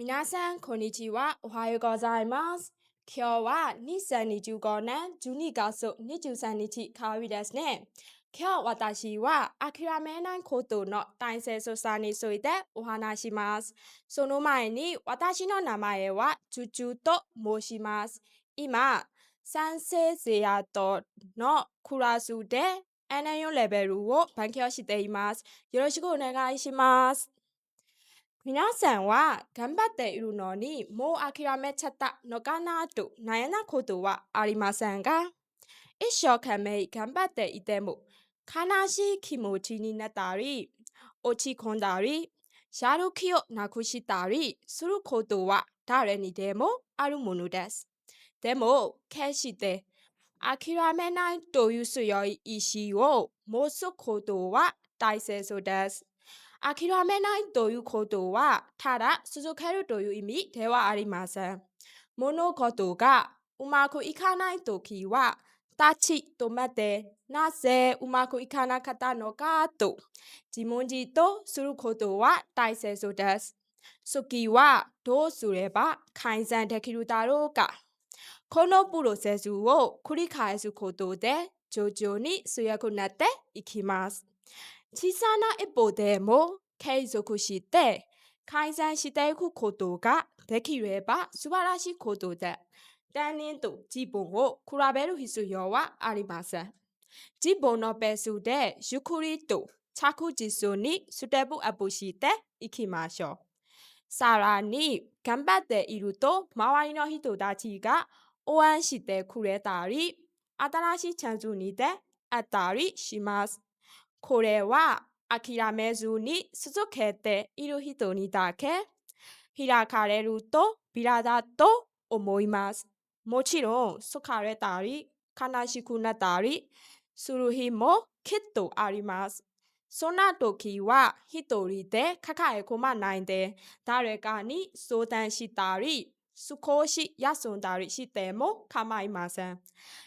皆さん、こんにちは。おはようございます。今日は2025年12月23日火曜日ですね。今日私は諦めないことの大切さについてお話します。その前に私の名前はチュチュと申します。今、三世生徒のクラスで N4 レベルを勉強しています。よろしくお願いします。皆さんは頑張っているのにもう諦めちゃったのかなと悩んだことはありませんか？一生懸命頑張っていても悲しい気持ちになったり、落ち込んだり、やる気をなくしたりすることは誰にでもあるものです。でも、決して諦めないという強い意志を持つことは大切です。諦めないということは、ただ続けるという意味ではありません。物事がうまくいかないときは、立ち止めて、なぜうまくいかなかったのかと自問自答することは大切です。次はどうすれば改善できるだろうか。このプロセスを繰り返すことで徐々に強くなっていきます。小さな一歩でも継続して改善していくことができれば素晴らしいことで、他人と自分を比べる必要はありません。自分のペースでゆっくりと着実にステップアップしていきましょう。さらに頑張っていると周りの人たちが応援してくれたり、新しいチャンスに出会ったりします。これは諦めずに続けている人にだけ開かれるとビラだと思います。もちろん疲れたり悲しくなったりする日もきっとあります。そんな時は一人で抱え込まないで誰かに相談したり少し休んだりしても構いません。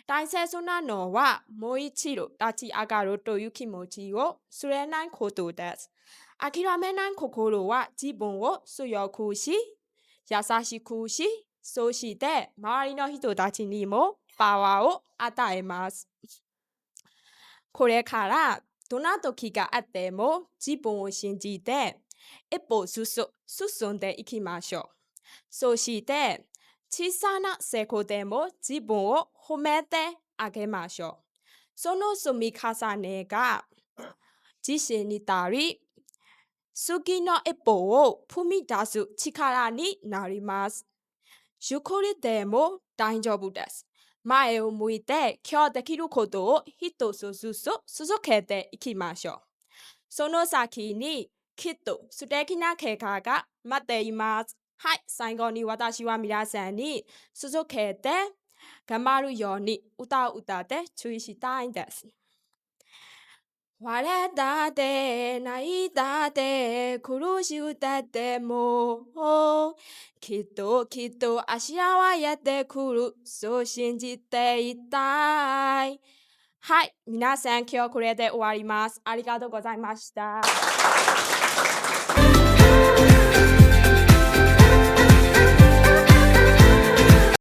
大切なのはもう一度立ち上がるという気持ちを忘れないことです。諦めない心は自分を強くし、優しくし、そして周りの人たちにもパワーを与えます。これからどんな時があっても自分を信じて一歩ずつ進んでいきましょう。そして小さな成功でも自分を褒めてあげましょう。その積み重ねが自信になり、次の一歩を踏み出す力になります。ゆっくりでも大丈夫です。前を向いて今日できることを一つずつ続けていきましょう。その先にきっと素敵な結果が待っています。はい、最後に私は皆さんに続けて頑張るように歌を歌って注意したいんです。笑ったって泣いたって苦しくたってもきっときっと明日はやってくるそう信じていたい。はい、皆さん今日これで終わります。ありがとうございました。